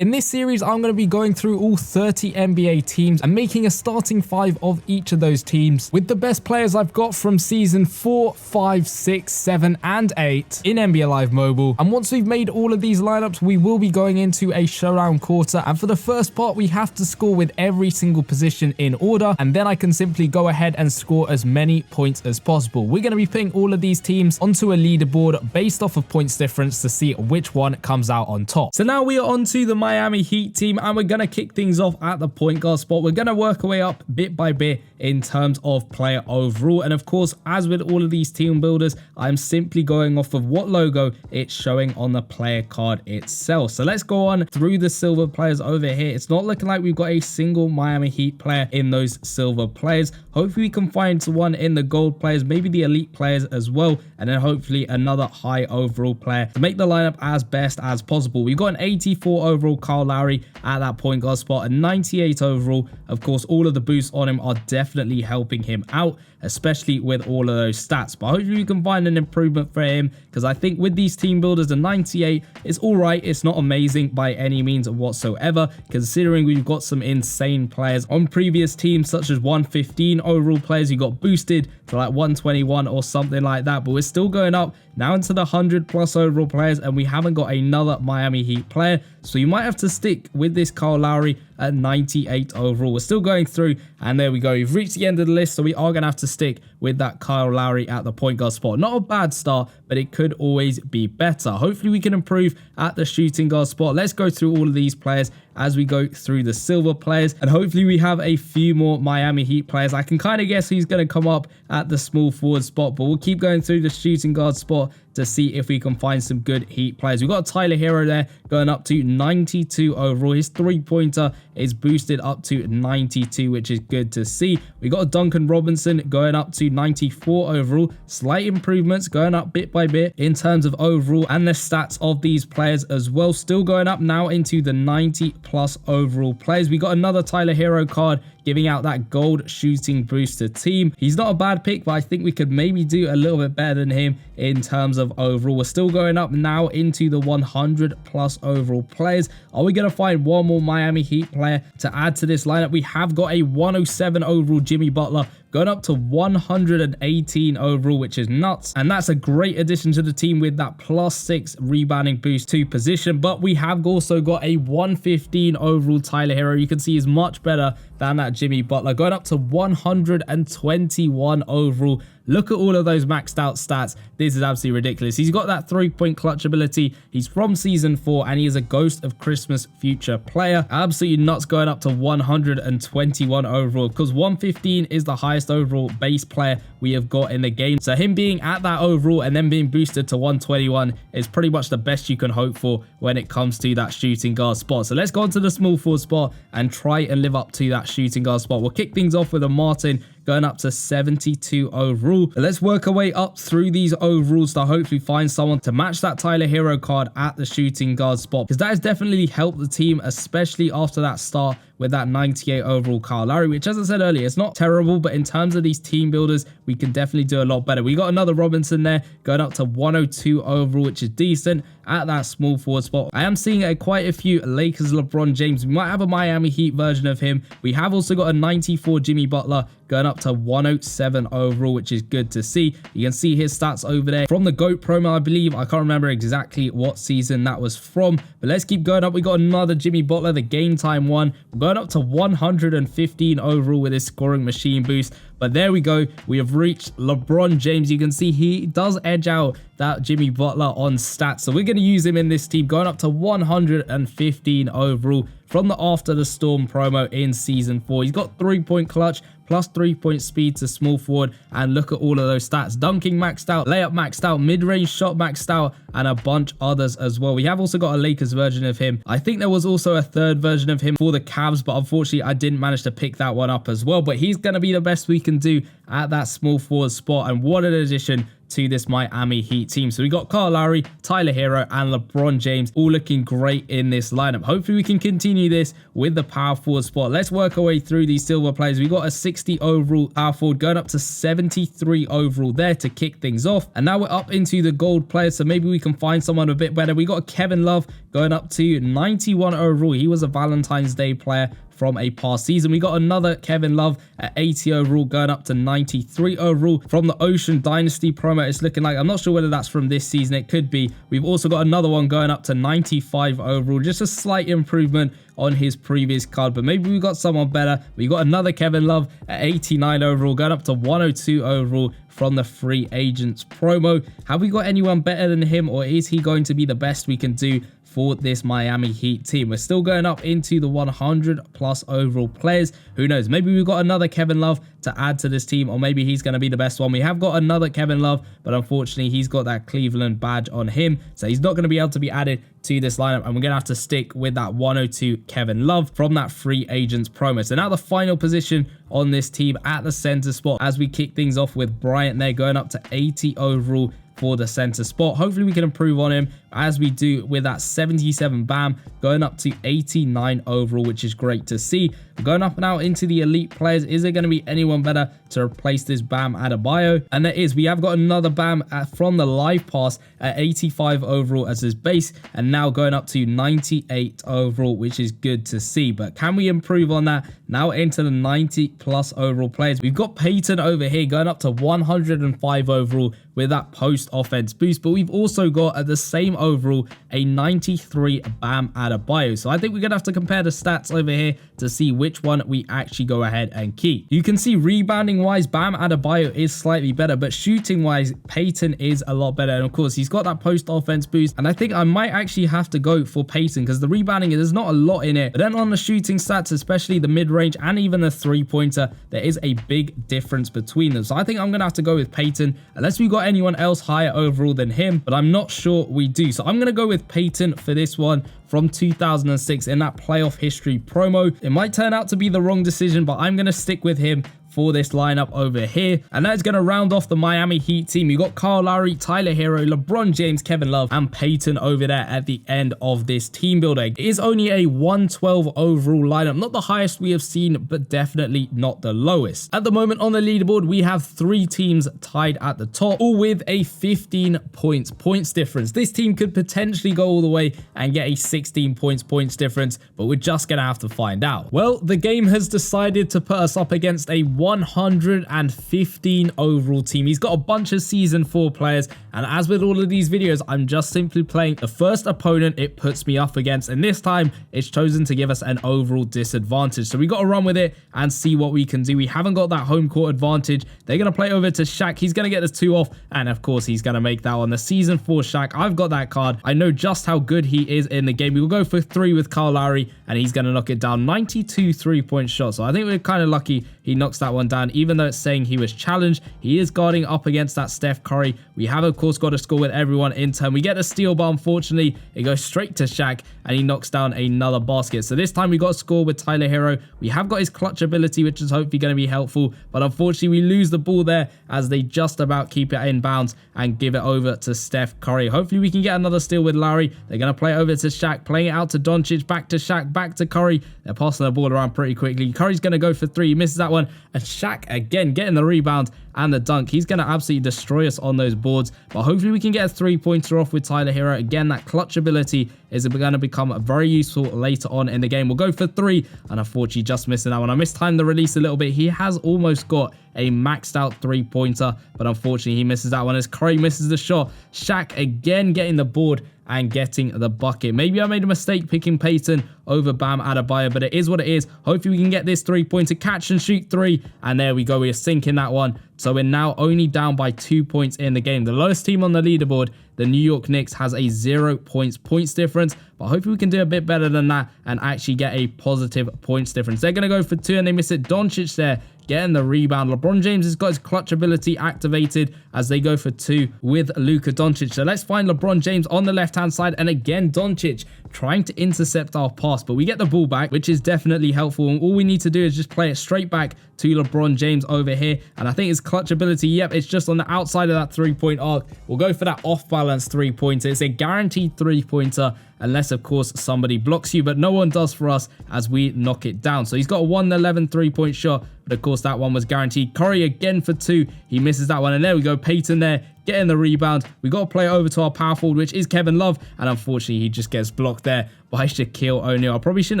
In this series, I'm going to be going through all 30 NBA teams and making a starting 5 of each of those teams with the best players I've got from season 4, 5, 6, 7, and 8 in NBA Live Mobile. And once we've made all of these lineups, we will be going into a showdown quarter. And for the first part, we have to score with every single position in order. And then I can simply go ahead and score as many points as possible. We're going to be putting all of these teams onto a leaderboard based off of points difference to see which one comes out on top. So now we are onto the Miami Heat team, and we're going to kick things off at the point guard spot. We're going to work our way up bit by bit in terms of player overall. And of course, as with all of these team builders, I'm simply going off of what logo it's showing on the player card itself. So let's go on through the silver players over here. It's not looking like we've got a single Miami Heat player in those silver players. Hopefully we can find one in the gold players, maybe the elite players as well, and then hopefully another high overall player to make the lineup as best as possible. We've got an 84 overall Kyle Lowry at that point guard spot, a 98 overall. Of course, all of the boosts on him are definitely helping him out, especially with all of those stats. But hopefully we can find an improvement for him, because I think with these team builders, the 98 is all right. It's not amazing by any means whatsoever, considering we've got some insane players on previous teams, such as 115 overall players who got boosted to like 121 or something like that. But we're still going up now into the 100+ overall players, and we haven't got another Miami Heat player. So you might have to stick with this Kyle Lowry at 98 overall. We're still going through, and there we go. We've reached the end of the list, so we are going to have to stick with that Kyle Lowry at the point guard spot. Not a bad start, but it could always be better. Hopefully we can improve at the shooting guard spot. Let's go through all of these players as we go through the silver players, and hopefully we have a few more Miami Heat players. I can kind of guess who's going to come up at the small forward spot, but we'll keep going through the shooting guard spot to see if we can find some good Heat players. We've got Tyler Hero there going up to 92 overall. His three-pointer is boosted up to 92, which is good to see. We got a Duncan Robinson going up to 94 overall. Slight improvements going up bit by bit in terms of overall and the stats of these players as well. Still going up now into the 90+ overall players. We got another Tyler Hero card giving out that gold shooting booster team. He's not a bad pick, but I think we could maybe do a little bit better than him in terms of overall. We're still going up now into the 100+ overall players. Are we going to find one more Miami Heat player to add to this lineup? We have got a 107 overall Jimmy Butler going up to 118 overall, which is nuts. And that's a great addition to the team with that +6 rebounding boost to position. But we have also got a 115 overall Tyler Hero. You can see he's much better than that Jimmy Butler, going up to 121 overall. Look at all of those maxed out stats. This is absolutely ridiculous. He's got that 3-point clutch ability. He's from season 4, and he is a Ghost of Christmas future player. Absolutely nuts, going up to 121 overall, because 115 is the highest overall base player we have got in the game. So him being at that overall and then being boosted to 121 is pretty much the best you can hope for when it comes to that shooting guard spot. So let's go on to the small forward spot and try and live up to that shooting guard spot. We'll kick things off with a Martin going up to 72 overall. But let's work our way up through these overalls to hopefully find someone to match that Tyler Hero card at the shooting guard spot, because that has definitely helped the team, especially after that start with that 98 overall Kyle Lowry, which, as I said earlier, it's not terrible, but in terms of these team builders, we can definitely do a lot better. We got another Robinson there going up to 102 overall, which is decent at that small forward spot. I am seeing quite a few Lakers LeBron James. We might have a Miami Heat version of him. We have also got a 94 Jimmy Butler going up to 107 overall, which is good to see. You can see his stats over there from the GOAT promo, I believe. I can't remember exactly what season that was from, but let's keep going up. We got another Jimmy Butler, the game time one. We're going up to 115 overall with his scoring machine boost. But there we go. We have reached LeBron James. You can see he does edge out that Jimmy Butler on stats. So we're going to use him in this team, going up to 115 overall from the After the Storm promo in season 4. He's got 3-point clutch, plus 3-point speed to small forward, and look at all of those stats. Dunking maxed out, layup maxed out, mid-range shot maxed out, and a bunch others as well. We have also got a Lakers version of him. I think there was also a third version of him for the Cavs, but unfortunately I didn't manage to pick that one up as well. But he's going to be the best we can do at that small forward spot. And what an addition to this Miami Heat team. So we got Kyle Lowry, Tyler Hero, and LeBron James all looking great in this lineup. Hopefully we can continue this with the power forward spot. Let's work our way through these silver players. We got a 60 overall power forward going up to 73 overall there to kick things off. And now we're up into the gold players, so maybe we can find someone a bit better. We got Kevin Love going up to 91 overall. He was a Valentine's Day player from a past season. We got another Kevin Love at 80 overall going up to 93 overall from the Ocean Dynasty promo. It's looking like, I'm not sure whether that's from this season, it could be. We've also got another one going up to 95 overall, just a slight improvement on his previous card, but maybe we got someone better. We got another Kevin Love at 89 overall going up to 102 overall from the free agents promo. Have we got anyone better than him, or is he going to be the best we can do for this Miami Heat team? We're still going up into the 100 plus overall players. Who knows? Maybe we've got another Kevin Love to add to this team, or maybe he's going to be the best one. We have got another Kevin Love, but unfortunately he's got that Cleveland badge on him, so he's not going to be able to be added to this lineup, and we're going to have to stick with that 102 Kevin Love from that free agents promo. So now the final position on this team at the center spot, as we kick things off with Bryant there going up to 80 overall for the center spot. Hopefully we can improve on him as we do with that 77 Bam going up to 89 overall, which is great to see. Going up and out into the elite players, is there going to be anyone better to replace this Bam Adebayo? And there is. We have got another Bam from the live pass at 85 overall as his base, and now going up to 98 overall, which is good to see. But can we improve on that? Now into the 90 plus overall players. We've got Peyton over here going up to 105 overall with that post offense boost, but we've also got at the same overall a 93 Bam Adebayo. So I think we're gonna have to compare the stats over here to see which one we actually go ahead and keep. You can see rebounding wise Bam Adebayo is slightly better, but shooting wise Peyton is a lot better. And of course he's got that post offense boost, and I think I might actually have to go for Peyton because the rebounding, there's not a lot in it, but then on the shooting stats, especially the mid-range and even the three-pointer, there is a big difference between them. So I think I'm gonna have to go with Peyton unless we got anyone else higher overall than him, but I'm not sure we do. So I'm gonna go with Peyton for this one from 2006 in that playoff history promo. It might turn out to be the wrong decision, but I'm gonna stick with him for this lineup over here. And that is going to round off the Miami Heat team. You got Kyle Lowry, Tyler Hero, LeBron James, Kevin Love, and Peyton over there at the end of this team building. It is only a 112 overall lineup, not the highest we have seen, but definitely not the lowest. At the moment on the leaderboard, we have 3 teams tied at the top, all with a 15 points difference. This team could potentially go all the way and get a 16 points difference, but we're just going to have to find out. Well, the game has decided to put us up against a 115 overall team. He's got a bunch of season 4 players, and as with all of these videos, I'm just simply playing the first opponent it puts me up against, and this time it's chosen to give us an overall disadvantage. So we got to run with it and see what we can do. We haven't got that home court advantage. They're going to play over to Shaq. He's going to get the 2 off, and of course he's going to make that one. The season 4 Shaq, I've got that card. I know just how good he is in the game. We will go for 3 with Kyle Lowry, and he's going to knock it down. 92 3-point shots. So I think we're kind of lucky he knocks that one down, even though it's saying he was challenged. He is guarding up against that Steph Curry. We have, of course, got to score with everyone in turn. We get the steal, but unfortunately, it goes straight to Shaq, and he knocks down another basket. So this time, we got to score with Tyler Hero. We have got his clutch ability, which is hopefully going to be helpful, but unfortunately, we lose the ball there as they just about keep it in bounds and give it over to Steph Curry. Hopefully, we can get another steal with Lowry. They're going to play it over to Shaq, playing it out to Doncic, back to Shaq, back to Curry. They're passing the ball around pretty quickly. Curry's going to go for 3. He misses that one, and Shaq again getting the rebound and the dunk. He's going to absolutely destroy us on those boards, but hopefully we can get a 3-pointer off with Tyler Hero. Again, that clutch ability is going to become very useful later on in the game. We'll go for 3, and unfortunately just missing that one. I mistimed the release a little bit. He has almost got a maxed out 3-pointer, but unfortunately he misses that one as Curry misses the shot. Shaq again getting the board and getting the bucket. Maybe I made a mistake picking Peyton over Bam Adebayo, but it is what it is. Hopefully we can get this 3-pointer, catch and shoot 3, and there we go. We are sinking that one. So we're now only down by 2 points in the game. The lowest team on the leaderboard, the New York Knicks, has a 0 points difference, but hopefully we can do a bit better than that and actually get a positive points difference. They're going to go for 2 and they miss it. Doncic there getting the rebound. LeBron James has got his clutch ability activated as they go for 2 with Luka Doncic. So let's find LeBron James on the left-hand side, and again, Doncic trying to intercept our pass, but we get the ball back, which is definitely helpful. And all we need to do is just play it straight back to LeBron James over here. And I think his clutch ability, yep, it's just on the outside of that three-point arc. We'll go for that off-balance three-pointer. It's a guaranteed three-pointer, unless, of course, somebody blocks you, but no one does for us as we knock it down. So he's got a 1-11 three-point shot, but of course, that one was guaranteed. Curry again for 2. He misses that one, and there we go. Peyton there, getting the rebound. We got to play it over to our power forward, which is Kevin Love, and unfortunately, he just gets blocked there by Shaquille O'Neal. I probably shouldn't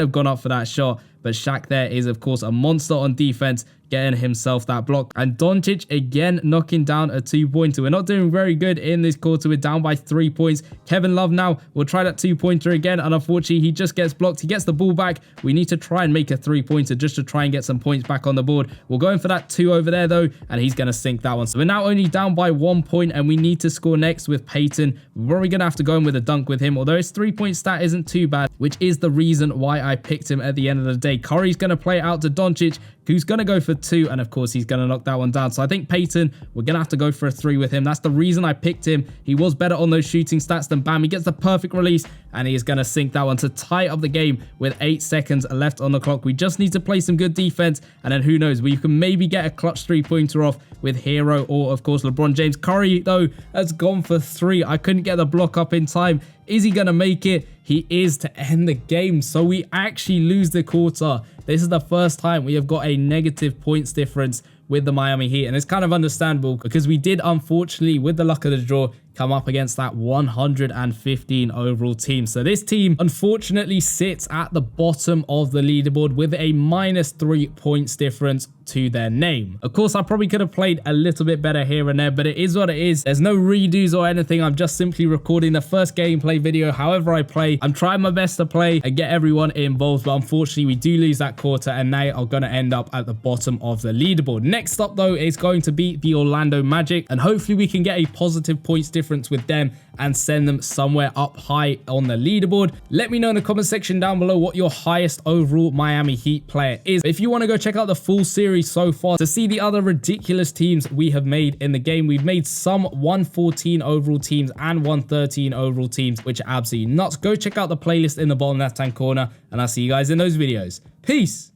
have gone up for that shot, but Shaq there is, of course, a monster on defense, getting himself that block. And Doncic again knocking down a 2-pointer. We're not doing very good in this quarter. We're down by 3 points. Kevin Love now will try that 2-pointer again, and unfortunately he just gets blocked. He gets the ball back. We need to try and make a 3-pointer just to try and get some points back on the board. We're going for that 2 over there though, and he's going to sink that one. So we're now only down by 1 point, and we need to score next with Peyton. We're probably going to have to go in with a dunk with him, although his 3-point stat isn't too bad, which is the reason why I picked him at the end of the day. Curry's going to play it out to Doncic, who's going to go for 2, and of course he's going to knock that one down. So I think Peyton, we're going to have to go for a 3 with him. That's the reason I picked him. He was better on those shooting stats than Bam. He gets the perfect release, and he is going to sink that one to tie up the game with 8 seconds left on the clock. We just need to play some good defense, and then who knows, we can maybe get a clutch 3-pointer off with Hero or, of course, LeBron James. Curry, though, has gone for 3. I couldn't get the block up in time. Is he going to make it? He is, to end the game. So we actually lose the quarter. This is the first time we have got a negative points difference with the Miami Heat, and it's kind of understandable because we did, unfortunately, with the luck of the draw, come up against that 115 overall team. So this team unfortunately sits at the bottom of the leaderboard with a -3 points difference to their name. Of course, I probably could have played a little bit better here and there, but it is what it is. There's no redos or anything. I'm just simply recording the first gameplay video however I play. I'm trying my best to play and get everyone involved, but unfortunately we do lose that quarter, and they are going to end up at the bottom of the leaderboard. Next up though is going to be the Orlando Magic, and hopefully we can get a positive points difference with them and send them somewhere up high on the leaderboard. Let me know in the comment section down below what your highest overall Miami Heat player is. If you want to go check out the full series so far to see the other ridiculous teams we have made in the game, we've made some 114 overall teams and 113 overall teams, which are absolutely nuts. Go check out the playlist in the bottom left hand corner, and I'll see you guys in those videos. Peace.